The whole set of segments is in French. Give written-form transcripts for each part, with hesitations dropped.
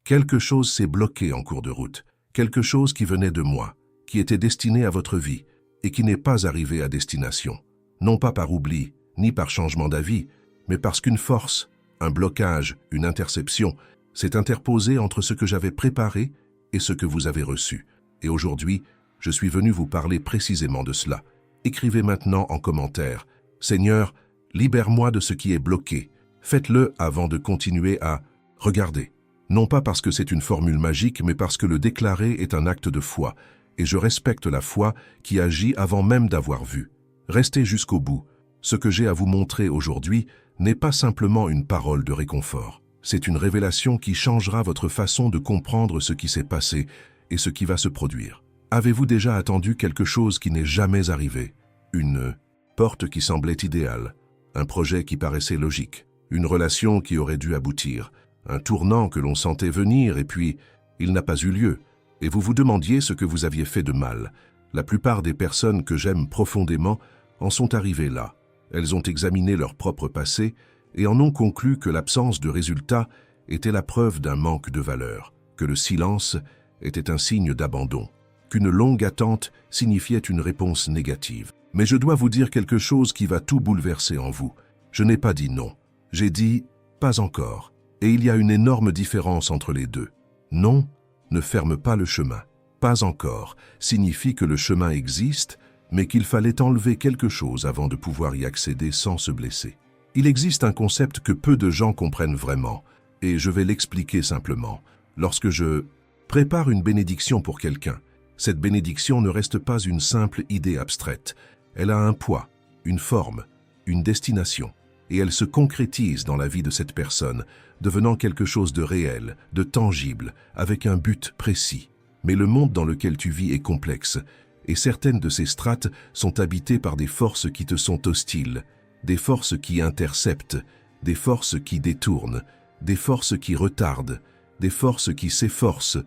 Quelque chose s'est bloqué en cours de route, quelque chose qui venait de moi, qui était destiné à votre vie et qui n'est pas arrivé à destination. Non pas par oubli, ni par changement d'avis, mais parce qu'une force, un blocage, une interception s'est interposée entre ce que j'avais préparé et ce que vous avez reçu. Et aujourd'hui, je suis venu vous parler précisément de cela. Écrivez maintenant en commentaire « Seigneur, libère-moi de ce qui est bloqué ». Faites-le avant de continuer à regarder. Non pas parce que c'est une formule magique, mais parce que le déclarer est un acte de foi, et je respecte la foi qui agit avant même d'avoir vu. Restez jusqu'au bout. Ce que j'ai à vous montrer aujourd'hui n'est pas simplement une parole de réconfort. C'est une révélation qui changera votre façon de comprendre ce qui s'est passé et ce qui va se produire. Avez-vous déjà attendu quelque chose qui n'est jamais arrivé? Une porte qui semblait idéale, un projet qui paraissait logique, une relation qui aurait dû aboutir, un tournant que l'on sentait venir et puis il n'a pas eu lieu, et vous vous demandiez ce que vous aviez fait de mal. La plupart des personnes que j'aime profondément en sont arrivées là. Elles ont examiné leur propre passé et en ont conclu que l'absence de résultat était la preuve d'un manque de valeur, que le silence était un signe d'abandon, qu'une longue attente signifiait une réponse négative. Mais je dois vous dire quelque chose qui va tout bouleverser en vous. Je n'ai pas dit non, j'ai dit pas encore. Et il y a une énorme différence entre les deux. Non ne ferme pas le chemin. Pas encore signifie que le chemin existe, mais qu'il fallait enlever quelque chose avant de pouvoir y accéder sans se blesser. Il existe un concept que peu de gens comprennent vraiment, et je vais l'expliquer simplement. Lorsque je prépare une bénédiction pour quelqu'un, cette bénédiction ne reste pas une simple idée abstraite. Elle a un poids, une forme, une destination, et elle se concrétise dans la vie de cette personne, devenant quelque chose de réel, de tangible, avec un but précis. Mais le monde dans lequel tu vis est complexe, et certaines de ces strates sont habitées par des forces qui te sont hostiles, des forces qui interceptent, des forces qui détournent, des forces qui retardent, des forces qui s'efforcent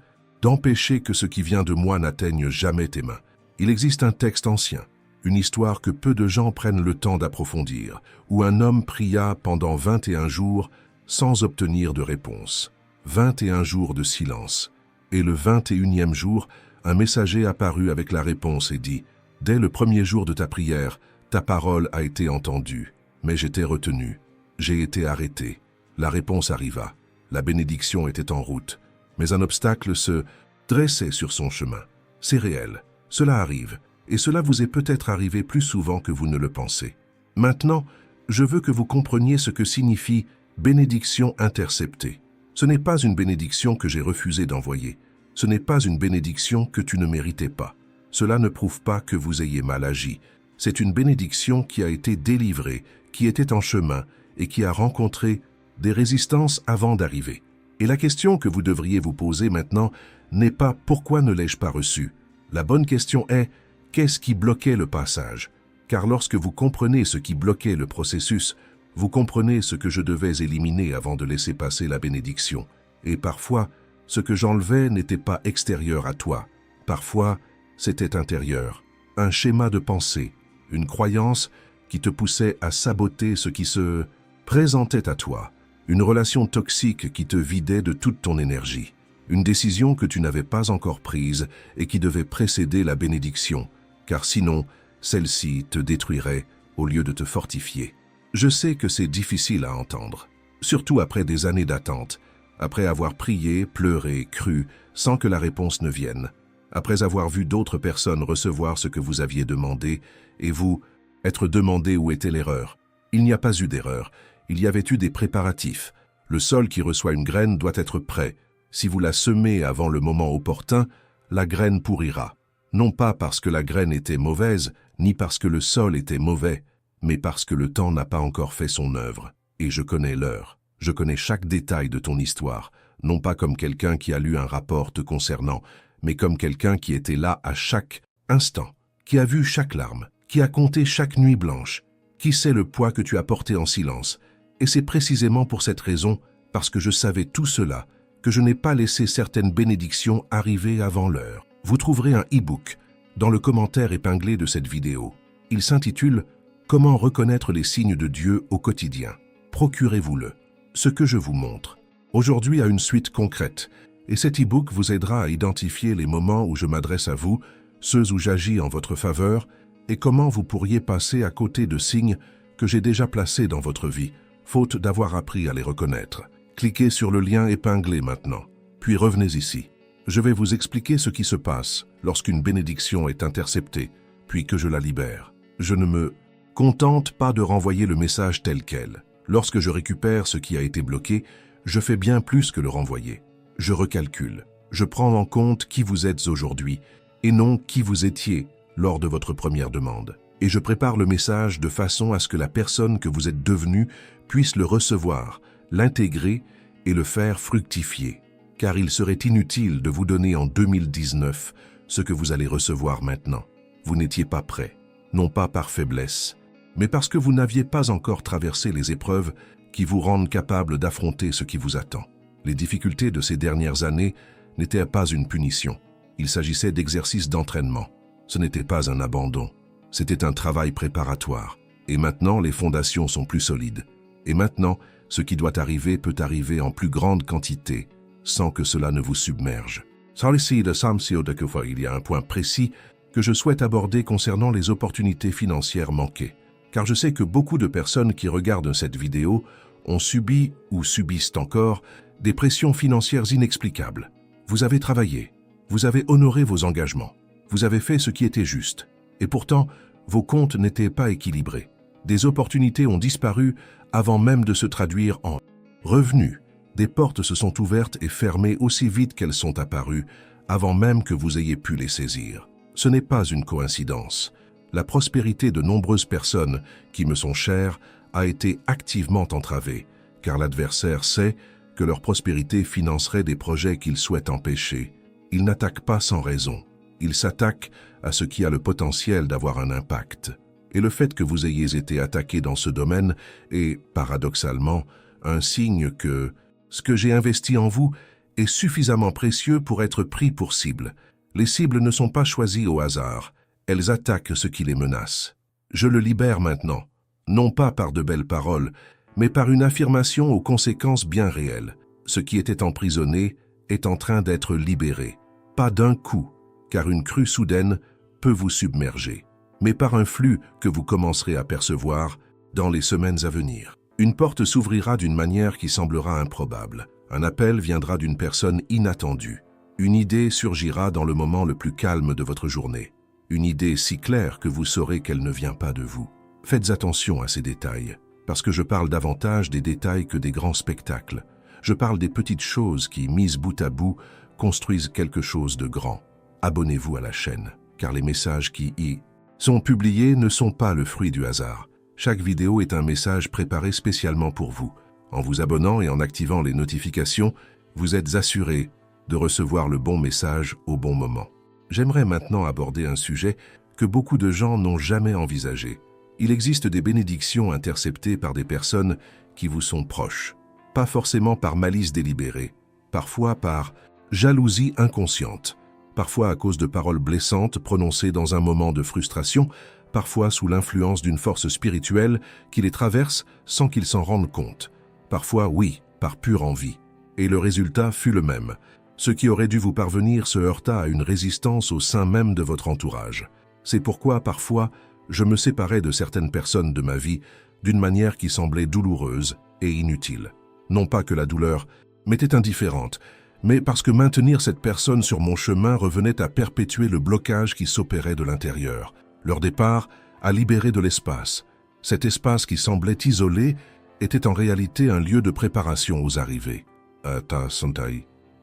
d'empêcher que ce qui vient de moi n'atteigne jamais tes mains. Il existe un texte ancien, une histoire que peu de gens prennent le temps d'approfondir, où un homme pria pendant 21 jours sans obtenir de réponse. 21 jours de silence. Et le 21e jour, un messager apparut avec la réponse et dit « Dès le premier jour de ta prière, ta parole a été entendue, mais j'étais retenu. J'ai été arrêté. La réponse arriva. La bénédiction était en route. Mais un obstacle se dressait sur son chemin. C'est réel. Cela arrive. Et cela vous est peut-être arrivé plus souvent que vous ne le pensez. Maintenant, je veux que vous compreniez ce que signifie bénédiction interceptée. Ce n'est pas une bénédiction que j'ai refusé d'envoyer. Ce n'est pas une bénédiction que tu ne méritais pas. Cela ne prouve pas que vous ayez mal agi. C'est une bénédiction qui a été délivrée, qui était en chemin et qui a rencontré des résistances avant d'arriver. Et la question que vous devriez vous poser maintenant n'est pas « Pourquoi ne l'ai-je pas reçu ?» La bonne question est « Qu'est-ce qui bloquait le passage ?» Car lorsque vous comprenez ce qui bloquait le processus, vous comprenez ce que je devais éliminer avant de laisser passer la bénédiction. Et parfois, ce que j'enlevais n'était pas extérieur à toi. Parfois, c'était intérieur. Un schéma de pensée, une croyance qui te poussait à saboter ce qui se présentait à toi. Une relation toxique qui te vidait de toute ton énergie. Une décision que tu n'avais pas encore prise et qui devait précéder la bénédiction, car sinon, celle-ci te détruirait au lieu de te fortifier. Je sais que c'est difficile à entendre, surtout après des années d'attente, après avoir prié, pleuré, cru, sans que la réponse ne vienne, après avoir vu d'autres personnes recevoir ce que vous aviez demandé, et vous, être demandé où était l'erreur. Il n'y a pas eu d'erreur, il y avait eu des préparatifs. Le sol qui reçoit une graine doit être prêt. Si vous la semez avant le moment opportun, la graine pourrira. Non pas parce que la graine était mauvaise, ni parce que le sol était mauvais, mais parce que le temps n'a pas encore fait son œuvre. Et je connais l'heure. Je connais chaque détail de ton histoire, non pas comme quelqu'un qui a lu un rapport te concernant, mais comme quelqu'un qui était là à chaque instant, qui a vu chaque larme, qui a compté chaque nuit blanche, qui sait le poids que tu as porté en silence. Et c'est précisément pour cette raison, parce que je savais tout cela, que je n'ai pas laissé certaines bénédictions arriver avant l'heure. Vous trouverez un e-book dans le commentaire épinglé de cette vidéo. Il s'intitule « Comment reconnaître les signes de Dieu au quotidien ». Procurez-vous-le. Ce que je vous montre aujourd'hui a une suite concrète Et cet e-book vous aidera à identifier les moments où je m'adresse à vous, ceux où j'agis en votre faveur, et comment vous pourriez passer à côté de signes que j'ai déjà placés dans votre vie, faute d'avoir appris à les reconnaître. Cliquez sur le lien épinglé maintenant, puis revenez ici. Je vais vous expliquer ce qui se passe lorsqu'une bénédiction est interceptée, puis que je la libère. Je ne me contente pas de renvoyer le message tel quel. Lorsque je récupère ce qui a été bloqué, je fais bien plus que le renvoyer. Je recalcule. Je prends en compte qui vous êtes aujourd'hui et non qui vous étiez lors de votre première demande. Et je prépare le message de façon à ce que la personne que vous êtes devenue puisse le recevoir, l'intégrer et le faire fructifier. Car il serait inutile de vous donner en 2019 ce que vous allez recevoir maintenant. Vous n'étiez pas prêt, non pas par faiblesse, mais parce que vous n'aviez pas encore traversé les épreuves qui vous rendent capable d'affronter ce qui vous attend. Les difficultés de ces dernières années n'étaient pas une punition. Il s'agissait d'exercices d'entraînement. Ce n'était pas un abandon. C'était un travail préparatoire. Et maintenant, les fondations sont plus solides. Et maintenant, ce qui doit arriver peut arriver en plus grande quantité, sans que cela ne vous submerge. Il y a un point précis que je souhaite aborder concernant les opportunités financières manquées. Car je sais que beaucoup de personnes qui regardent cette vidéo ont subi ou subissent encore des pressions financières inexplicables. Vous avez travaillé, vous avez honoré vos engagements, vous avez fait ce qui était juste. Et pourtant, vos comptes n'étaient pas équilibrés. Des opportunités ont disparu avant même de se traduire en revenus. Des portes se sont ouvertes et fermées aussi vite qu'elles sont apparues, avant même que vous ayez pu les saisir. Ce n'est pas une coïncidence. La prospérité de nombreuses personnes qui me sont chères a été activement entravée, car l'adversaire sait que leur prospérité financerait des projets qu'il souhaite empêcher. Il n'attaque pas sans raison. Il s'attaque à ce qui a le potentiel d'avoir un impact. Et le fait que vous ayez été attaqué dans ce domaine est, paradoxalement, un signe que ce que j'ai investi en vous est suffisamment précieux pour être pris pour cible. Les cibles ne sont pas choisies au hasard. Elles attaquent ce qui les menace. Je le libère maintenant, non pas par de belles paroles, mais par une affirmation aux conséquences bien réelles. Ce qui était emprisonné est en train d'être libéré. Pas d'un coup, car une crue soudaine peut vous submerger, mais par un flux que vous commencerez à percevoir dans les semaines à venir. Une porte s'ouvrira d'une manière qui semblera improbable. Un appel viendra d'une personne inattendue. Une idée surgira dans le moment le plus calme de votre journée. Une idée si claire que vous saurez qu'elle ne vient pas de vous. Faites attention à ces détails, parce que je parle davantage des détails que des grands spectacles. Je parle des petites choses qui, mises bout à bout, construisent quelque chose de grand. Abonnez-vous à la chaîne, car les messages qui y sont publiés ne sont pas le fruit du hasard. Chaque vidéo est un message préparé spécialement pour vous. En vous abonnant et en activant les notifications, vous êtes assuré de recevoir le bon message au bon moment. J'aimerais maintenant aborder un sujet que beaucoup de gens n'ont jamais envisagé. Il existe des bénédictions interceptées par des personnes qui vous sont proches. Pas forcément par malice délibérée, parfois par jalousie inconsciente, parfois à cause de paroles blessantes prononcées dans un moment de frustration, parfois sous l'influence d'une force spirituelle qui les traverse sans qu'ils s'en rendent compte. Parfois, oui, par pure envie. Et le résultat fut le même. Ce qui aurait dû vous parvenir se heurta à une résistance au sein même de votre entourage. C'est pourquoi, parfois, je me séparais de certaines personnes de ma vie d'une manière qui semblait douloureuse et inutile. Non pas que la douleur m'était indifférente, mais parce que maintenir cette personne sur mon chemin revenait à perpétuer le blocage qui s'opérait de l'intérieur. Leur départ a libéré de l'espace. Cet espace qui semblait isolé était en réalité un lieu de préparation aux arrivées.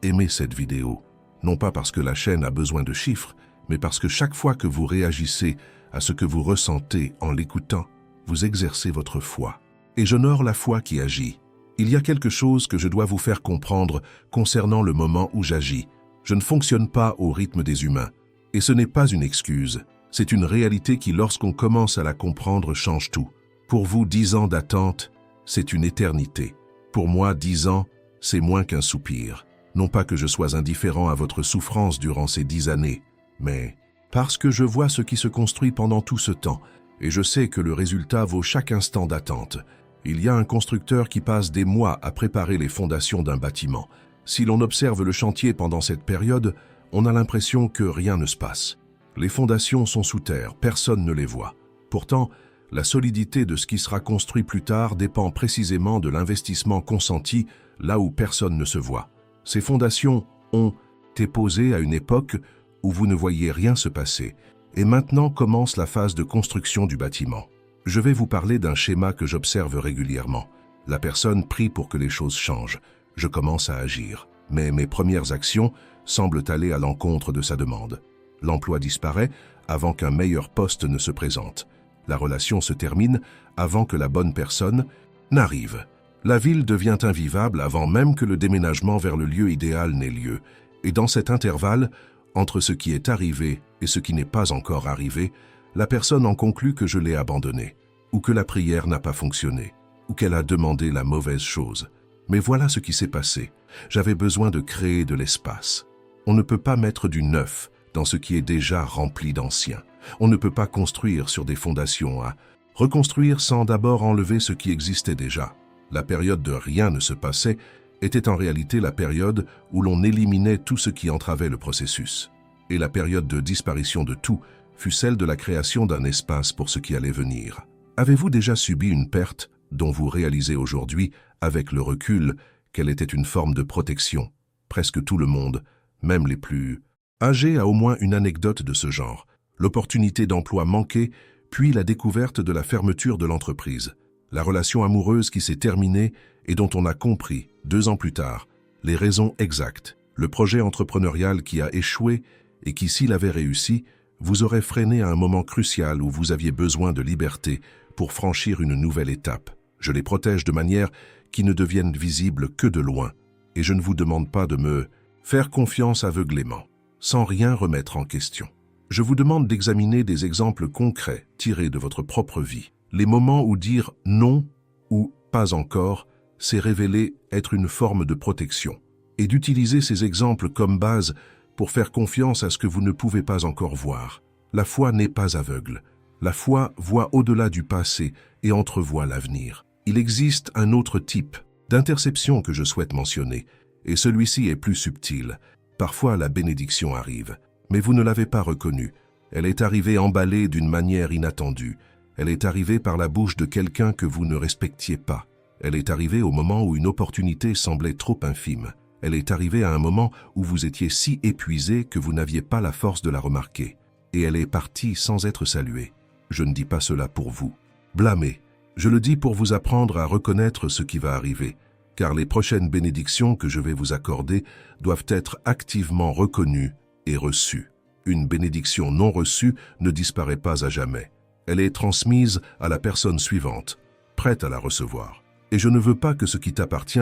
Aimez cette vidéo, non pas parce que la chaîne a besoin de chiffres, mais parce que chaque fois que vous réagissez à ce que vous ressentez en l'écoutant, vous exercez votre foi. Et j'honore la foi qui agit. Il y a quelque chose que je dois vous faire comprendre concernant le moment où j'agis. Je ne fonctionne pas au rythme des humains. Et ce n'est pas une excuse. C'est une réalité qui, lorsqu'on commence à la comprendre, change tout. Pour vous, 10 ans d'attente, c'est une éternité. Pour moi, 10 ans, c'est moins qu'un soupir. Non pas que je sois indifférent à votre souffrance durant ces 10 années, mais parce que je vois ce qui se construit pendant tout ce temps, et je sais que le résultat vaut chaque instant d'attente. Il y a un constructeur qui passe des mois à préparer les fondations d'un bâtiment. Si l'on observe le chantier pendant cette période, on a l'impression que rien ne se passe. Les fondations sont sous terre, personne ne les voit. Pourtant, la solidité de ce qui sera construit plus tard dépend précisément de l'investissement consenti là où personne ne se voit. Ces fondations ont été posées à une époque où vous ne voyiez rien se passer, et maintenant commence la phase de construction du bâtiment. Je vais vous parler d'un schéma que j'observe régulièrement. La personne prie pour que les choses changent. Je commence à agir, mais mes premières actions semblent aller à l'encontre de sa demande. L'emploi disparaît avant qu'un meilleur poste ne se présente. La relation se termine avant que la bonne personne n'arrive. La ville devient invivable avant même que le déménagement vers le lieu idéal n'ait lieu. Et dans cet intervalle, entre ce qui est arrivé et ce qui n'est pas encore arrivé, la personne en conclut que je l'ai abandonnée, ou que la prière n'a pas fonctionné, ou qu'elle a demandé la mauvaise chose. Mais voilà ce qui s'est passé. J'avais besoin de créer de l'espace. On ne peut pas mettre du neuf dans ce qui est déjà rempli d'ancien. On ne peut pas construire sur des fondations à reconstruire sans d'abord enlever ce qui existait déjà. La période de rien ne se passait était en réalité la période où l'on éliminait tout ce qui entravait le processus. Et la période de disparition de tout fut celle de la création d'un espace pour ce qui allait venir. Avez-vous déjà subi une perte dont vous réalisez aujourd'hui, avec le recul, qu'elle était une forme de protection? Presque tout le monde, même les plus âgés, a au moins une anecdote de ce genre. L'opportunité d'emploi manquée, puis la découverte de la fermeture de l'entreprise. La relation amoureuse qui s'est terminée et dont on a compris, 2 ans plus tard, les raisons exactes. Le projet entrepreneurial qui a échoué et qui, s'il avait réussi, vous aurait freiné à un moment crucial où vous aviez besoin de liberté pour franchir une nouvelle étape. Je les protège de manière qui ne deviennent visibles que de loin, et je ne vous demande pas de me faire confiance aveuglément, sans rien remettre en question. Je vous demande d'examiner des exemples concrets tirés de votre propre vie. Les moments où dire non ou pas encore s'est révélé être une forme de protection, et d'utiliser ces exemples comme base pour faire confiance à ce que vous ne pouvez pas encore voir. La foi n'est pas aveugle. La foi voit au-delà du passé et entrevoit l'avenir. Il existe un autre type d'interception que je souhaite mentionner, et celui-ci est plus subtil. Parfois, la bénédiction arrive, mais vous ne l'avez pas reconnue. Elle est arrivée emballée d'une manière inattendue. Elle est arrivée par la bouche de quelqu'un que vous ne respectiez pas. Elle est arrivée au moment où une opportunité semblait trop infime. Elle est arrivée à un moment où vous étiez si épuisé que vous n'aviez pas la force de la remarquer. Et elle est partie sans être saluée. Je ne dis pas cela pour vous blâmer. Je le dis pour vous apprendre à reconnaître ce qui va arriver, car les prochaines bénédictions que je vais vous accorder doivent être activement reconnues et reçues. Une bénédiction non reçue ne disparaît pas à jamais. Elle est transmise à la personne suivante, prête à la recevoir. Et je ne veux pas que ce qui t'appartient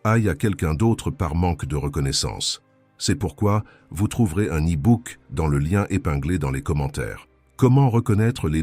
aille à quelqu'un d'autre par manque de reconnaissance. C'est pourquoi vous trouverez un e-book dans le lien épinglé dans les commentaires. Comment reconnaître les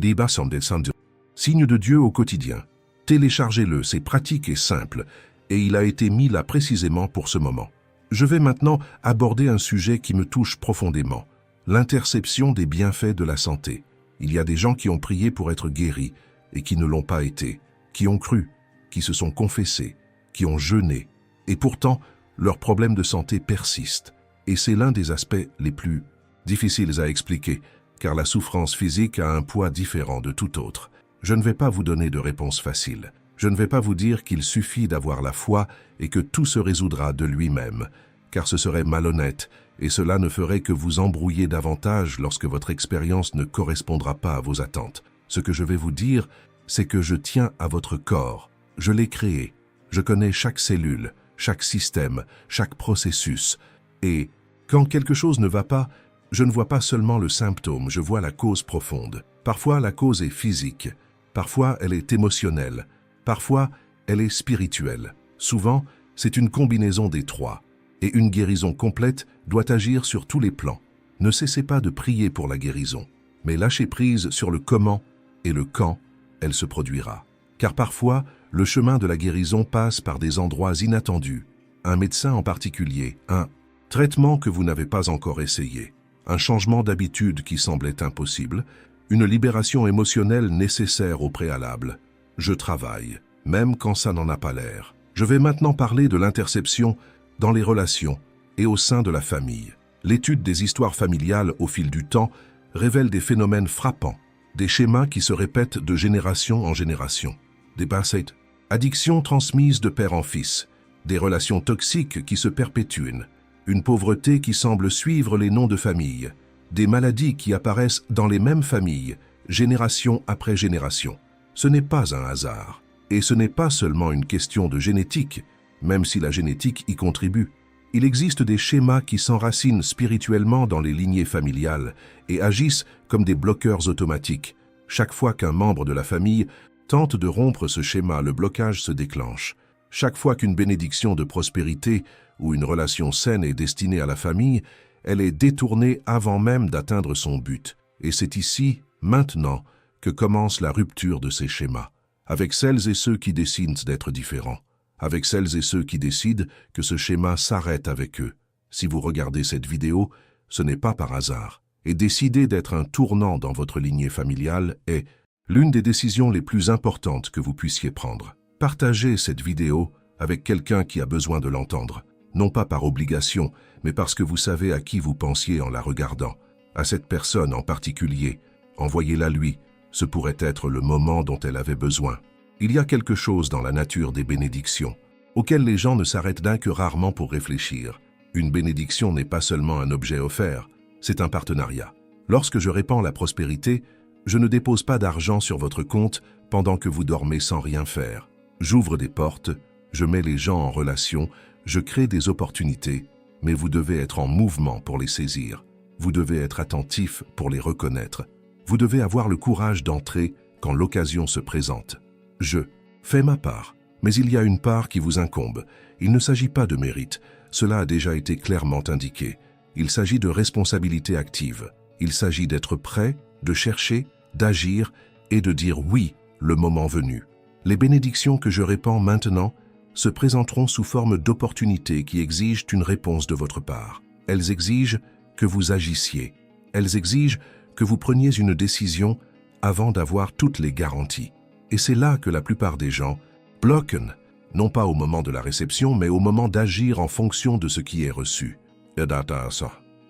signes de Dieu au quotidien. Téléchargez-le, c'est pratique et simple, et il a été mis là précisément pour ce moment. Je vais maintenant aborder un sujet qui me touche profondément, l'interception des bienfaits de la santé. Il y a des gens qui ont prié pour être guéris et qui ne l'ont pas été, qui ont cru, qui se sont confessés, qui ont jeûné, et pourtant, leurs problèmes de santé persistent. Et c'est l'un des aspects les plus difficiles à expliquer, car la souffrance physique a un poids différent de tout autre. Je ne vais pas vous donner de réponse facile. Je ne vais pas vous dire qu'il suffit d'avoir la foi et que tout se résoudra de lui-même, car ce serait malhonnête, et cela ne ferait que vous embrouiller davantage lorsque votre expérience ne correspondra pas à vos attentes. Ce que je vais vous dire, c'est que je tiens à votre corps. Je l'ai créé. Je connais chaque cellule, chaque système, chaque processus. Et quand quelque chose ne va pas, je ne vois pas seulement le symptôme, je vois la cause profonde. Parfois, la cause est physique. Parfois, elle est émotionnelle. Parfois, elle est spirituelle. Souvent, c'est une combinaison des trois. Et une guérison complète doit agir sur tous les plans. Ne cessez pas de prier pour la guérison, mais lâchez prise sur le comment et le quand elle se produira. Car parfois, le chemin de la guérison passe par des endroits inattendus, un médecin en particulier, un traitement que vous n'avez pas encore essayé, un changement d'habitude qui semblait impossible, une libération émotionnelle nécessaire au préalable. Je travaille, même quand ça n'en a pas l'air. Je vais maintenant parler de l'interception dans les relations et au sein de la famille. L'étude des histoires familiales au fil du temps révèle des phénomènes frappants, des schémas qui se répètent de génération en génération. Des addictions transmises de père en fils, des relations toxiques qui se perpétuent, une pauvreté qui semble suivre les noms de famille, des maladies qui apparaissent dans les mêmes familles, génération après génération. Ce n'est pas un hasard. Et ce n'est pas seulement une question de génétique, même si la génétique y contribue. Il existe des schémas qui s'enracinent spirituellement dans les lignées familiales et agissent comme des bloqueurs automatiques. Chaque fois qu'un membre de la famille tente de rompre ce schéma, le blocage se déclenche. Chaque fois qu'une bénédiction de prospérité ou une relation saine est destinée à la famille, elle est détournée avant même d'atteindre son but. Et c'est ici, maintenant, que commence la rupture de ces schémas, avec celles et ceux qui décident d'être différents, avec celles et ceux qui décident que ce schéma s'arrête avec eux. Si vous regardez cette vidéo, ce n'est pas par hasard. Et décider d'être un tournant dans votre lignée familiale est l'une des décisions les plus importantes que vous puissiez prendre. Partagez cette vidéo avec quelqu'un qui a besoin de l'entendre, non pas par obligation, mais parce que vous savez à qui vous pensiez en la regardant. À cette personne en particulier, envoyez-la lui, ce pourrait être le moment dont elle avait besoin. Il y a quelque chose dans la nature des bénédictions, auquel les gens ne s'arrêtent d'un que rarement pour réfléchir. Une bénédiction n'est pas seulement un objet offert, c'est un partenariat. Lorsque je répands la prospérité, je ne dépose pas d'argent sur votre compte pendant que vous dormez sans rien faire. J'ouvre des portes, je mets les gens en relation, je crée des opportunités, mais vous devez être en mouvement pour les saisir. Vous devez être attentif pour les reconnaître. Vous devez avoir le courage d'entrer quand l'occasion se présente. Je fais ma part, mais il y a une part qui vous incombe. Il ne s'agit pas de mérite, cela a déjà été clairement indiqué. Il s'agit de responsabilité active. Il s'agit d'être prêt, de chercher, d'agir et de dire oui, le moment venu. Les bénédictions que je répands maintenant se présenteront sous forme d'opportunités qui exigent une réponse de votre part. Elles exigent que vous agissiez. Elles exigent que vous preniez une décision avant d'avoir toutes les garanties. Et c'est là que la plupart des gens bloquent, non pas au moment de la réception, mais au moment d'agir en fonction de ce qui est reçu.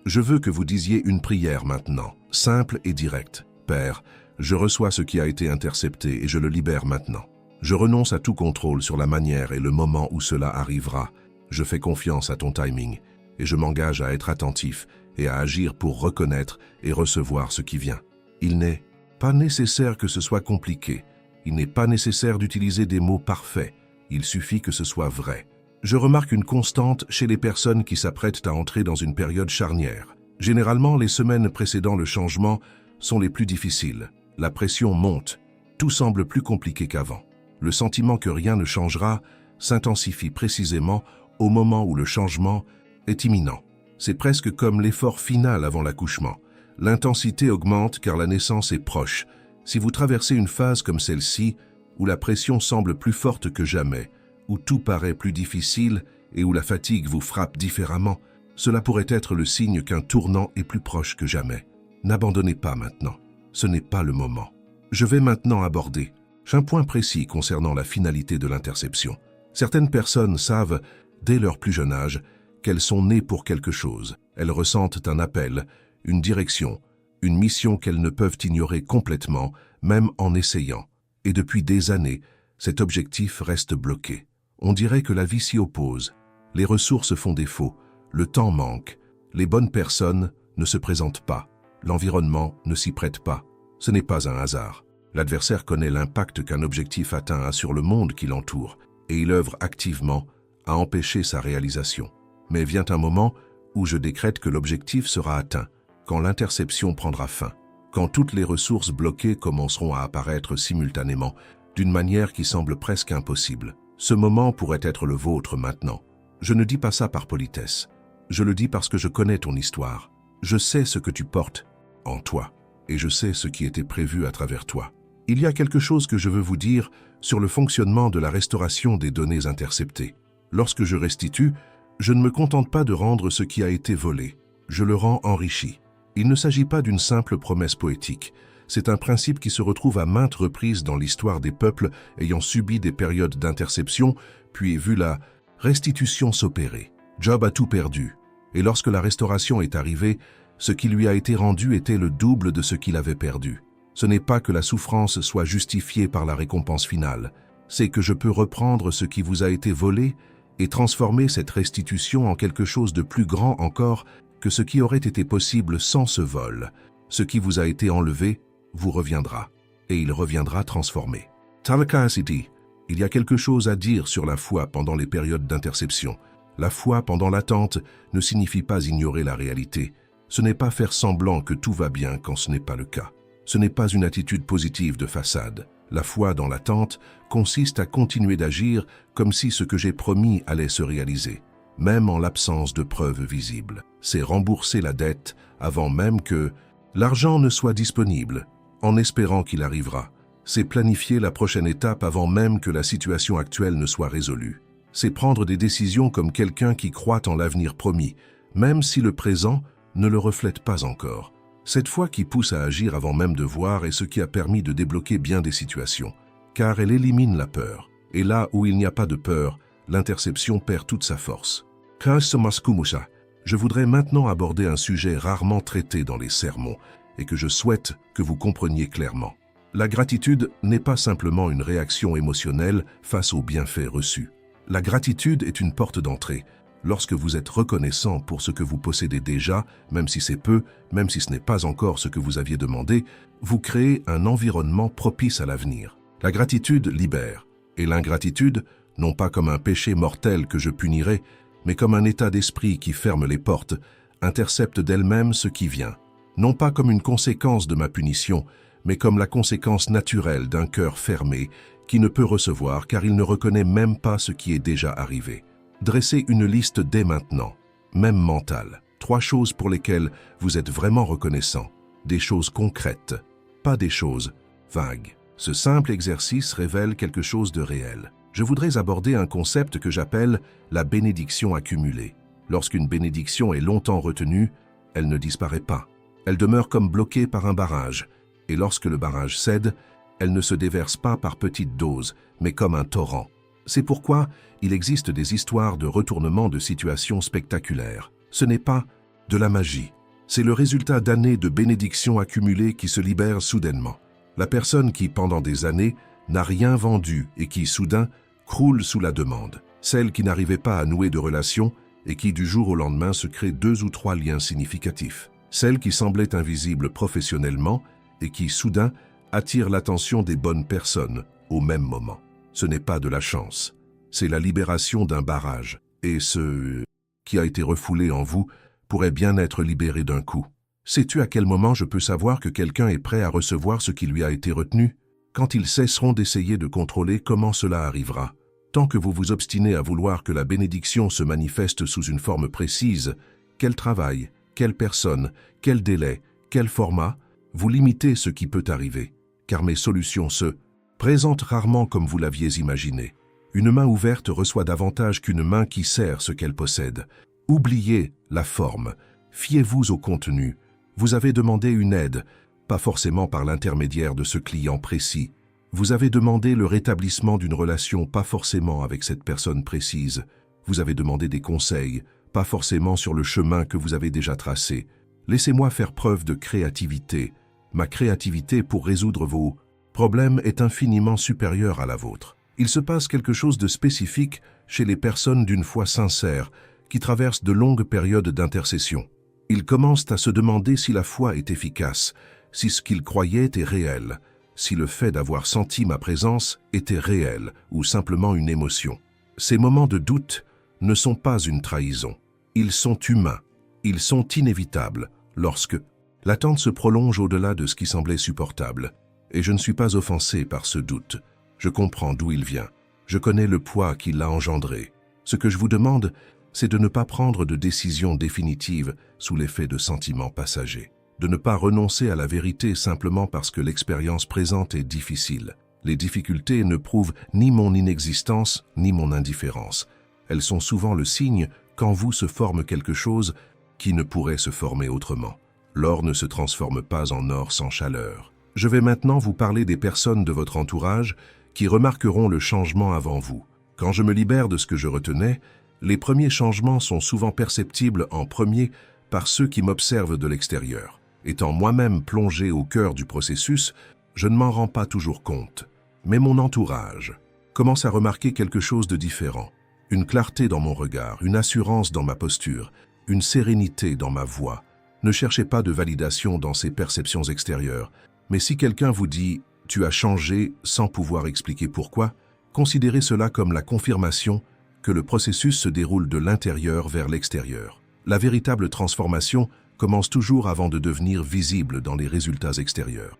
Je veux que vous disiez une prière maintenant, simple et directe. Père, je reçois ce qui a été intercepté et je le libère maintenant. Je renonce à tout contrôle sur la manière et le moment où cela arrivera. Je fais confiance à ton timing et je m'engage à être attentif et à agir pour reconnaître et recevoir ce qui vient. Il n'est pas nécessaire que ce soit compliqué. Il n'est pas nécessaire d'utiliser des mots parfaits. Il suffit que ce soit vrai. Je remarque une constante chez les personnes qui s'apprêtent à entrer dans une période charnière. Généralement, les semaines précédant le changement sont les plus difficiles. La pression monte. Tout semble plus compliqué qu'avant. Le sentiment que rien ne changera s'intensifie précisément au moment où le changement est imminent. C'est presque comme l'effort final avant l'accouchement. L'intensité augmente car la naissance est proche. Si vous traversez une phase comme celle-ci, où la pression semble plus forte que jamais, où tout paraît plus difficile et où la fatigue vous frappe différemment, cela pourrait être le signe qu'un tournant est plus proche que jamais. N'abandonnez pas maintenant. Ce n'est pas le moment. Je vais maintenant aborder un point précis concernant la finalité de l'interception. Certaines personnes savent, dès leur plus jeune âge, qu'elles sont nées pour quelque chose. Elles ressentent un appel, une direction, une mission qu'elles ne peuvent ignorer complètement, même en essayant. Et depuis des années, cet objectif reste bloqué. On dirait que la vie s'y oppose. Les ressources font défaut, le temps manque, les bonnes personnes ne se présentent pas, l'environnement ne s'y prête pas. Ce n'est pas un hasard. L'adversaire connaît l'impact qu'un objectif atteint a sur le monde qui l'entoure, et il œuvre activement à empêcher sa réalisation. Mais vient un moment où je décrète que l'objectif sera atteint, quand l'interception prendra fin, quand toutes les ressources bloquées commenceront à apparaître simultanément, d'une manière qui semble presque impossible. Ce moment pourrait être le vôtre maintenant. Je ne dis pas ça par politesse. Je le dis parce que je connais ton histoire. Je sais ce que tu portes en toi, et je sais ce qui était prévu à travers toi. Il y a quelque chose que je veux vous dire sur le fonctionnement de la restauration des données interceptées. Lorsque je restitue, je ne me contente pas de rendre ce qui a été volé. Je le rends enrichi. Il ne s'agit pas d'une simple promesse poétique. C'est un principe qui se retrouve à maintes reprises dans l'histoire des peuples ayant subi des périodes d'interception, puis vu la restitution s'opérer. Job a tout perdu, et lorsque la restauration est arrivée, ce qui lui a été rendu était le double de ce qu'il avait perdu. Ce n'est pas que la souffrance soit justifiée par la récompense finale, c'est que je peux reprendre ce qui vous a été volé et transformer cette restitution en quelque chose de plus grand encore que ce qui aurait été possible sans ce vol. Ce qui vous a été enlevé vous reviendra, et il reviendra transformé. Talakasiti, il y a quelque chose à dire sur la foi pendant les périodes d'interception. La foi pendant l'attente ne signifie pas ignorer la réalité. Ce n'est pas faire semblant que tout va bien quand ce n'est pas le cas. Ce n'est pas une attitude positive de façade. La foi dans l'attente consiste à continuer d'agir comme si ce que j'ai promis allait se réaliser, même en l'absence de preuves visibles. C'est rembourser la dette avant même que l'argent ne soit disponible, en espérant qu'il arrivera. C'est planifier la prochaine étape avant même que la situation actuelle ne soit résolue. C'est prendre des décisions comme quelqu'un qui croit en l'avenir promis, même si le présent ne le reflète pas encore. Cette foi qui pousse à agir avant même de voir est ce qui a permis de débloquer bien des situations, car elle élimine la peur. Et là où il n'y a pas de peur, l'interception perd toute sa force. Je voudrais maintenant aborder un sujet rarement traité dans les sermons et que je souhaite que vous compreniez clairement. La gratitude n'est pas simplement une réaction émotionnelle face aux bienfaits reçus. La gratitude est une porte d'entrée. Lorsque vous êtes reconnaissant pour ce que vous possédez déjà, même si c'est peu, même si ce n'est pas encore ce que vous aviez demandé, vous créez un environnement propice à l'avenir. La gratitude libère, et l'ingratitude, non pas comme un péché mortel que je punirai, mais comme un état d'esprit qui ferme les portes, intercepte d'elle-même ce qui vient. Non pas comme une conséquence de ma punition, mais comme la conséquence naturelle d'un cœur fermé qui ne peut recevoir car il ne reconnaît même pas ce qui est déjà arrivé. Dressez une liste dès maintenant, même mentale. 3 choses pour lesquelles vous êtes vraiment reconnaissant. Des choses concrètes, pas des choses vagues. Ce simple exercice révèle quelque chose de réel. Je voudrais aborder un concept que j'appelle la bénédiction accumulée. Lorsqu'une bénédiction est longtemps retenue, elle ne disparaît pas. Elle demeure comme bloquée par un barrage. Et lorsque le barrage cède, elle ne se déverse pas par petites doses, mais comme un torrent. C'est pourquoi il existe des histoires de retournement de situations spectaculaires. Ce n'est pas de la magie. C'est le résultat d'années de bénédictions accumulées qui se libèrent soudainement. La personne qui, pendant des années, n'a rien vendu et qui, soudain, croule sous la demande. Celle qui n'arrivait pas à nouer de relations et qui, du jour au lendemain, se crée 2 ou 3 liens significatifs. Celle qui semblait invisible professionnellement et qui, soudain, attire l'attention des bonnes personnes au même moment. Ce n'est pas de la chance, c'est la libération d'un barrage. Et ce qui a été refoulé en vous pourrait bien être libéré d'un coup. Sais-tu à quel moment je peux savoir que quelqu'un est prêt à recevoir ce qui lui a été retenu? Quand ils cesseront d'essayer de contrôler comment cela arrivera. Tant que vous vous obstinez à vouloir que la bénédiction se manifeste sous une forme précise, quel travail, quelle personne, quel délai, quel format, vous limitez ce qui peut arriver, car mes solutions se présentent rarement comme vous l'aviez imaginé. Une main ouverte reçoit davantage qu'une main qui sert ce qu'elle possède. Oubliez la forme, fiez-vous au contenu. Vous avez demandé une aide, pas forcément par l'intermédiaire de ce client précis. Vous avez demandé le rétablissement d'une relation, pas forcément avec cette personne précise. Vous avez demandé des conseils, pas forcément sur le chemin que vous avez déjà tracé. Laissez-moi faire preuve de créativité. Ma créativité pour résoudre vos problèmes est infiniment supérieure à la vôtre. Il se passe quelque chose de spécifique chez les personnes d'une foi sincère qui traversent de longues périodes d'intercession. Ils commencent à se demander si la foi est efficace, si ce qu'ils croyaient est réel, si le fait d'avoir senti ma présence était réel ou simplement une émotion. Ces moments de doute ne sont pas une trahison. Ils sont humains. Ils sont inévitables lorsque l'attente se prolonge au-delà de ce qui semblait supportable. Et je ne suis pas offensé par ce doute. Je comprends d'où il vient. Je connais le poids qu'il l'a engendré. Ce que je vous demande, c'est de ne pas prendre de décision définitive sous l'effet de sentiments passagers. De ne pas renoncer à la vérité simplement parce que l'expérience présente est difficile. Les difficultés ne prouvent ni mon inexistence ni mon indifférence. Elles sont souvent le signe qu'en vous se forme quelque chose qui ne pourrait se former autrement. L'or ne se transforme pas en or sans chaleur. Je vais maintenant vous parler des personnes de votre entourage qui remarqueront le changement avant vous. Quand je me libère de ce que je retenais, Les premiers changements sont souvent perceptibles en premier par ceux qui m'observent de l'extérieur. Étant moi-même plongé au cœur du processus, je ne m'en rends pas toujours compte. Mais mon entourage commence à remarquer quelque chose de différent. Une clarté dans mon regard, une assurance dans ma posture, une sérénité dans ma voix. Ne cherchez pas de validation dans ces perceptions extérieures. Mais si quelqu'un vous dit « tu as changé » sans pouvoir expliquer pourquoi, considérez cela comme la confirmation que le processus se déroule de l'intérieur vers l'extérieur. La véritable transformation commence toujours avant de devenir visible dans les résultats extérieurs.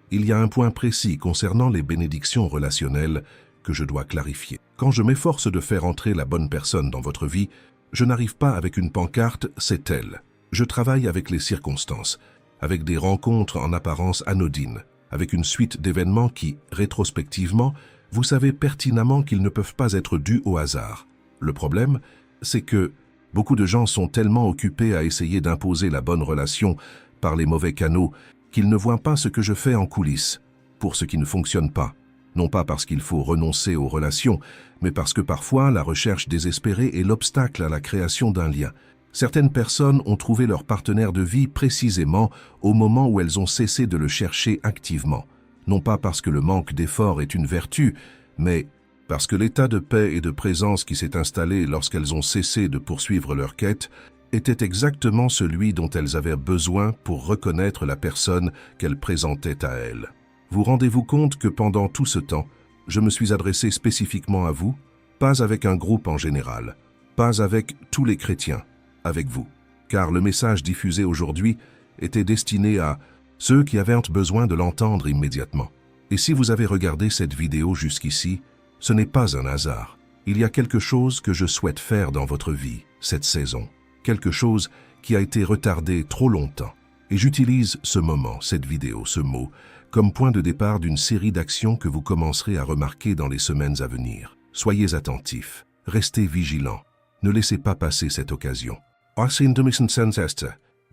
Il y a un point précis concernant les bénédictions relationnelles que je dois clarifier. Quand je m'efforce de faire entrer la bonne personne dans votre vie, je n'arrive pas avec une pancarte « c'est elle ». Je travaille avec les circonstances, avec des rencontres en apparence anodines, avec une suite d'événements qui, rétrospectivement, vous savez pertinemment qu'ils ne peuvent pas être dus au hasard. Le problème, c'est que beaucoup de gens sont tellement occupés à essayer d'imposer la bonne relation par les mauvais canaux qu'ils ne voient pas ce que je fais en coulisses, pour ce qui ne fonctionne pas. Non pas parce qu'il faut renoncer aux relations, mais parce que parfois la recherche désespérée est l'obstacle à la création d'un lien. Certaines personnes ont trouvé leur partenaire de vie précisément au moment où elles ont cessé de le chercher activement. Non pas parce que le manque d'effort est une vertu, mais parce que l'état de paix et de présence qui s'est installé lorsqu'elles ont cessé de poursuivre leur quête était exactement celui dont elles avaient besoin pour reconnaître la personne qu'elles présentaient à elles. Vous rendez-vous compte que pendant tout ce temps, je me suis adressé spécifiquement à vous, pas avec un groupe en général, pas avec tous les chrétiens, avec vous, car le message diffusé aujourd'hui était destiné à ceux qui avaient besoin de l'entendre immédiatement. Et si vous avez regardé cette vidéo jusqu'ici, ce n'est pas un hasard. Il y a quelque chose que je souhaite faire dans votre vie, cette saison. Quelque chose qui a été retardé trop longtemps. Et j'utilise ce moment, cette vidéo, ce mot, comme point de départ d'une série d'actions que vous commencerez à remarquer dans les semaines à venir. Soyez attentifs, restez vigilants, ne laissez pas passer cette occasion.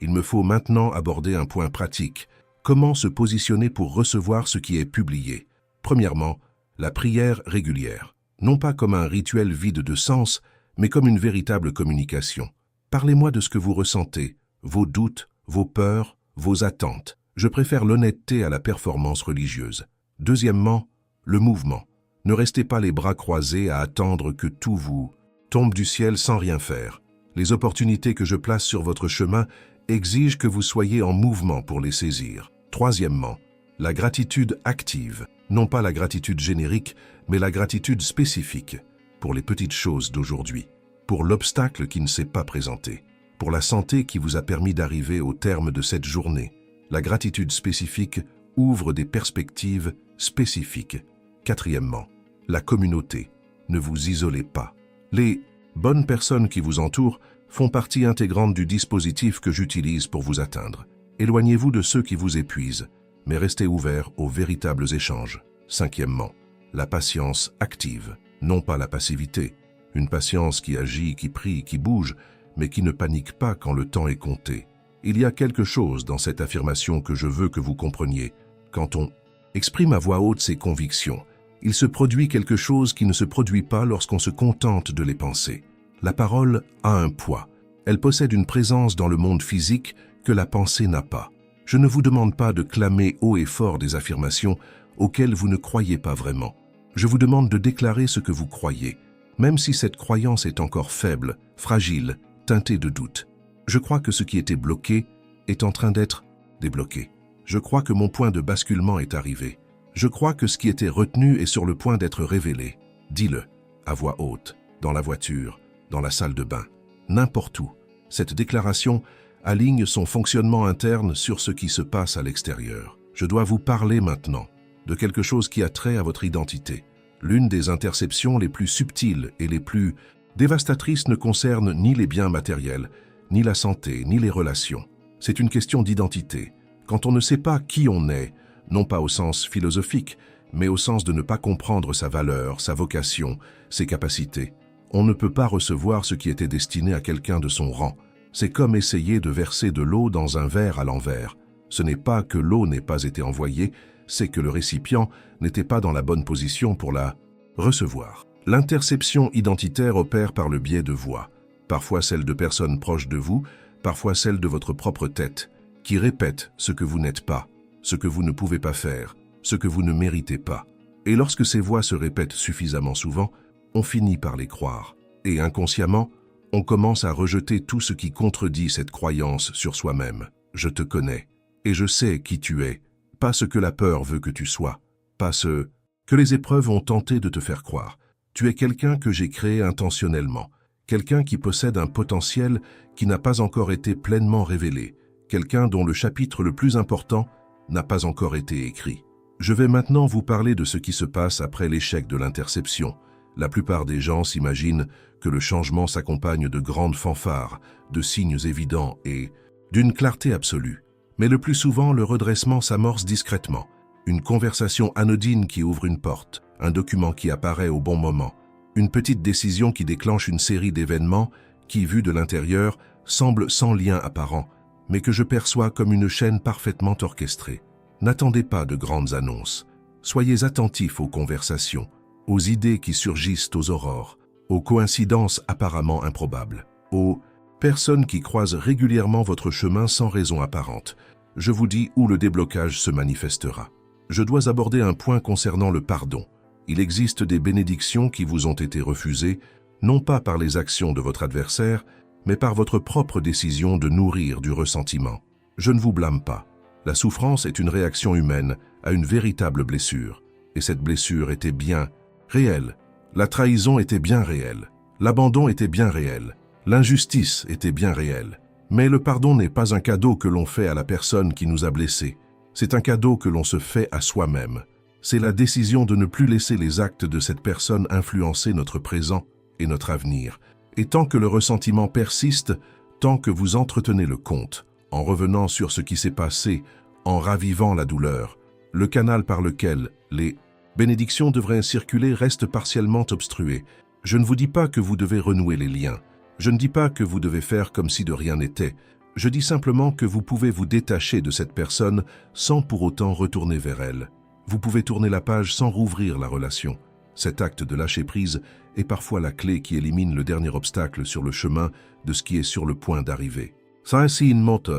Il me faut maintenant aborder un point pratique. Comment se positionner pour recevoir ce qui est publié? Premièrement, la prière régulière. Non pas comme un rituel vide de sens, mais comme une véritable communication. Parlez-moi de ce que vous ressentez, vos doutes, vos peurs, vos attentes. Je préfère l'honnêteté à la performance religieuse. Deuxièmement, le mouvement. Ne restez pas les bras croisés à attendre que tout vous tombe du ciel sans rien faire. Les opportunités que je place sur votre chemin exigent que vous soyez en mouvement pour les saisir. Troisièmement, la gratitude active. Non pas la gratitude générique, mais la gratitude spécifique pour les petites choses d'aujourd'hui, pour l'obstacle qui ne s'est pas présenté, pour la santé qui vous a permis d'arriver au terme de cette journée. La gratitude spécifique ouvre des perspectives spécifiques. Quatrièmement, la communauté. Ne vous isolez pas. Les bonnes personnes qui vous entourent font partie intégrante du dispositif que j'utilise pour vous atteindre. Éloignez-vous de ceux qui vous épuisent, mais restez ouverts aux véritables échanges. Cinquièmement, la patience active, non pas la passivité. Une patience qui agit, qui prie, qui bouge, mais qui ne panique pas quand le temps est compté. Il y a quelque chose dans cette affirmation que je veux que vous compreniez. Quand on exprime à voix haute ses convictions, il se produit quelque chose qui ne se produit pas lorsqu'on se contente de les penser. La parole a un poids. Elle possède une présence dans le monde physique que la pensée n'a pas. Je ne vous demande pas de clamer haut et fort des affirmations auxquelles vous ne croyez pas vraiment. Je vous demande de déclarer ce que vous croyez, même si cette croyance est encore faible, fragile, teintée de doute. Je crois que ce qui était bloqué est en train d'être débloqué. Je crois que mon point de basculement est arrivé. Je crois que ce qui était retenu est sur le point d'être révélé. Dis-le, à voix haute, dans la voiture, dans la salle de bain, n'importe où. Cette déclaration aligne son fonctionnement interne sur ce qui se passe à l'extérieur. Je dois vous parler maintenant de quelque chose qui a trait à votre identité. L'une des interceptions les plus subtiles et les plus dévastatrices ne concerne ni les biens matériels, ni la santé, ni les relations. C'est une question d'identité. Quand on ne sait pas qui on est, non pas au sens philosophique, mais au sens de ne pas comprendre sa valeur, sa vocation, ses capacités, on ne peut pas recevoir ce qui était destiné à quelqu'un de son rang. C'est comme essayer de verser de l'eau dans un verre à l'envers. Ce n'est pas que l'eau n'ait pas été envoyée, c'est que le récipient n'était pas dans la bonne position pour la recevoir. L'interception identitaire opère par le biais de voix, parfois celles de personnes proches de vous, parfois celles de votre propre tête, qui répètent ce que vous n'êtes pas, ce que vous ne pouvez pas faire, ce que vous ne méritez pas. Et lorsque ces voix se répètent suffisamment souvent, on finit par les croire. Et inconsciemment, on commence à rejeter tout ce qui contredit cette croyance sur soi-même. Je te connais, et je sais qui tu es, pas ce que la peur veut que tu sois, pas ce que les épreuves ont tenté de te faire croire. Tu es quelqu'un que j'ai créé intentionnellement, quelqu'un qui possède un potentiel qui n'a pas encore été pleinement révélé, quelqu'un dont le chapitre le plus important n'a pas encore été écrit. Je vais maintenant vous parler de ce qui se passe après l'échec de l'interception. La plupart des gens s'imaginent que le changement s'accompagne de grandes fanfares, de signes évidents et d'une clarté absolue. Mais le plus souvent, le redressement s'amorce discrètement. Une conversation anodine qui ouvre une porte, un document qui apparaît au bon moment, une petite décision qui déclenche une série d'événements qui, vus de l'intérieur, semblent sans lien apparent, mais que je perçois comme une chaîne parfaitement orchestrée. N'attendez pas de grandes annonces. Soyez attentifs aux conversations, aux idées qui surgissent aux aurores, aux coïncidences apparemment improbables, aux personnes qui croisent régulièrement votre chemin sans raison apparente. Je vous dis où le déblocage se manifestera. Je dois aborder un point concernant le pardon. Il existe des bénédictions qui vous ont été refusées, non pas par les actions de votre adversaire, mais par votre propre décision de nourrir du ressentiment. Je ne vous blâme pas. La souffrance est une réaction humaine à une véritable blessure. Et cette blessure était bien réelle. La trahison était bien réelle. L'abandon était bien réel. L'injustice était bien réelle. Mais le pardon n'est pas un cadeau que l'on fait à la personne qui nous a blessés. C'est un cadeau que l'on se fait à soi-même. C'est la décision de ne plus laisser les actes de cette personne influencer notre présent et notre avenir. Et tant que le ressentiment persiste, tant que vous entretenez le compte, en revenant sur ce qui s'est passé, en ravivant la douleur, le canal par lequel les bénédictions devraient circuler reste partiellement obstrué. Je ne vous dis pas que vous devez renouer les liens. Je ne dis pas que vous devez faire comme si de rien n'était. Je dis simplement que vous pouvez vous détacher de cette personne sans pour autant retourner vers elle. Vous pouvez tourner la page sans rouvrir la relation. Cet acte de lâcher-prise est parfois la clé qui élimine le dernier obstacle sur le chemin de ce qui est sur le point d'arriver. Ça ainsi une monte.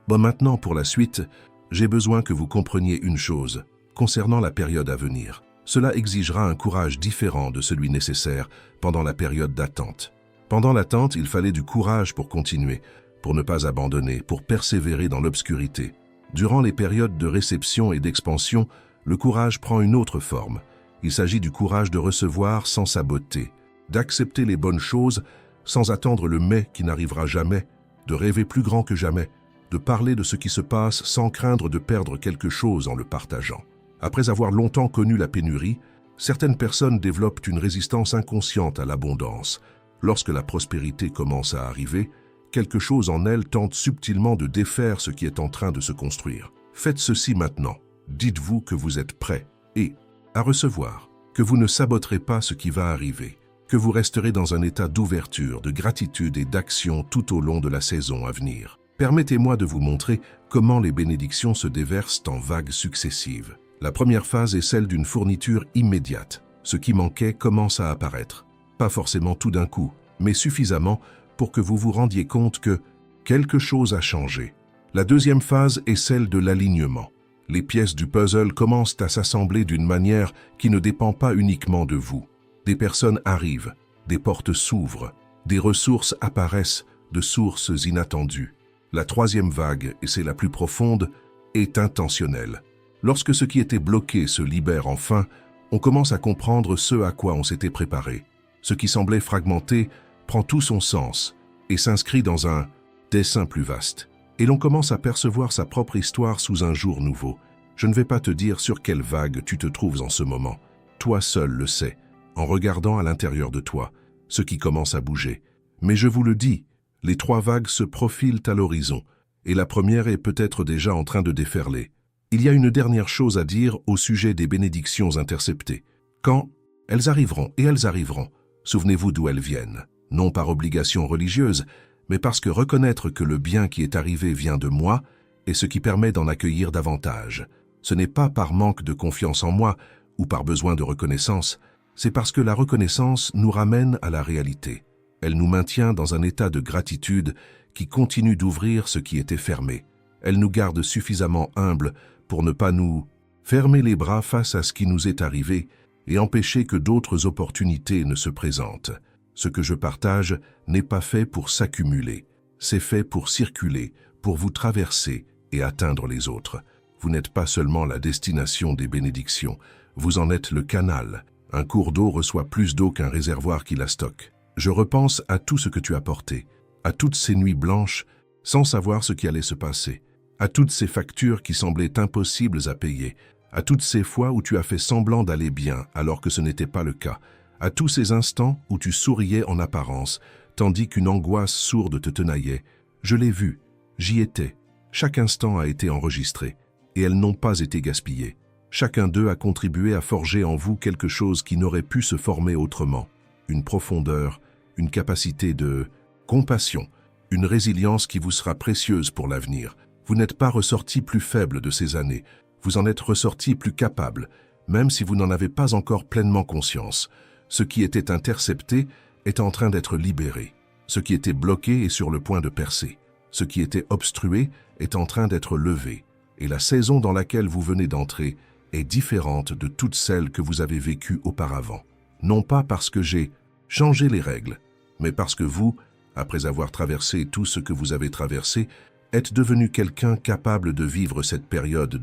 Bon, maintenant pour la suite, j'ai besoin que vous compreniez une chose concernant la période à venir. Cela exigera un courage différent de celui nécessaire pendant la période d'attente. Pendant l'attente, il fallait du courage pour continuer, pour ne pas abandonner, pour persévérer dans l'obscurité. Durant les périodes de réception et d'expansion, le courage prend une autre forme. Il s'agit du courage de recevoir sans saboter, d'accepter les bonnes choses sans attendre le mais qui n'arrivera jamais, de rêver plus grand que jamais, de parler de ce qui se passe sans craindre de perdre quelque chose en le partageant. Après avoir longtemps connu la pénurie, certaines personnes développent une résistance inconsciente à l'abondance. Lorsque la prospérité commence à arriver, quelque chose en elles tente subtilement de défaire ce qui est en train de se construire. Faites ceci maintenant. Dites-vous que vous êtes prêt et à recevoir, que vous ne saboterez pas ce qui va arriver, que vous resterez dans un état d'ouverture, de gratitude et d'action tout au long de la saison à venir. Permettez-moi de vous montrer comment les bénédictions se déversent en vagues successives. La première phase est celle d'une fourniture immédiate. Ce qui manquait commence à apparaître. Pas forcément tout d'un coup, mais suffisamment pour que vous vous rendiez compte que quelque chose a changé. La deuxième phase est celle de l'alignement. Les pièces du puzzle commencent à s'assembler d'une manière qui ne dépend pas uniquement de vous. Des personnes arrivent, des portes s'ouvrent, des ressources apparaissent de sources inattendues. La troisième vague, et c'est la plus profonde, est intentionnelle. Lorsque ce qui était bloqué se libère enfin, on commence à comprendre ce à quoi on s'était préparé. Ce qui semblait fragmenté prend tout son sens et s'inscrit dans un dessin plus vaste. Et l'on commence à percevoir sa propre histoire sous un jour nouveau. Je ne vais pas te dire sur quelle vague tu te trouves en ce moment. Toi seul le sais, en regardant à l'intérieur de toi, ce qui commence à bouger. Mais je vous le dis, les trois vagues se profilent à l'horizon, et la première est peut-être déjà en train de déferler. Il y a une dernière chose à dire au sujet des bénédictions interceptées. Quand elles arriveront, et elles arriveront, souvenez-vous d'où elles viennent. Non par obligation religieuse, mais parce que reconnaître que le bien qui est arrivé vient de moi est ce qui permet d'en accueillir davantage. Ce n'est pas par manque de confiance en moi ou par besoin de reconnaissance, C'est parce que la reconnaissance nous ramène à la réalité. Elle nous maintient dans un état de gratitude qui continue d'ouvrir ce qui était fermé. Elle nous garde suffisamment humbles pour ne pas nous fermer les bras face à ce qui nous est arrivé et empêcher que d'autres opportunités ne se présentent. Ce que je partage n'est pas fait pour s'accumuler, c'est fait pour circuler, pour vous traverser et atteindre les autres. Vous n'êtes pas seulement la destination des bénédictions, vous en êtes le canal. Un cours d'eau reçoit plus d'eau qu'un réservoir qui la stocke. Je repense à tout ce que tu as porté, à toutes ces nuits blanches sans savoir ce qui allait se passer, à toutes ces factures qui semblaient impossibles à payer, à toutes ces fois où tu as fait semblant d'aller bien alors que ce n'était pas le cas, à tous ces instants où tu souriais en apparence, tandis qu'une angoisse sourde te tenaillait. Je l'ai vu, j'y étais. Chaque instant a été enregistré, et elles n'ont pas été gaspillées. Chacun d'eux a contribué à forger en vous quelque chose qui n'aurait pu se former autrement. Une profondeur, une capacité de compassion, une résilience qui vous sera précieuse pour l'avenir. Vous n'êtes pas ressorti plus faible de ces années, vous en êtes ressorti plus capable, même si vous n'en avez pas encore pleinement conscience. Ce qui était intercepté est en train d'être libéré. Ce qui était bloqué est sur le point de percer. Ce qui était obstrué est en train d'être levé. Et la saison dans laquelle vous venez d'entrer est différente de toutes celles que vous avez vécues auparavant. Non pas parce que j'ai changé les règles, mais parce que vous, après avoir traversé tout ce que vous avez traversé, êtes devenu quelqu'un capable de vivre cette période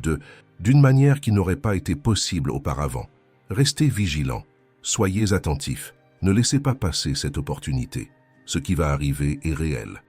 d'une manière qui n'aurait pas été possible auparavant. Restez vigilant, soyez attentifs, ne laissez pas passer cette opportunité. Ce qui va arriver est réel.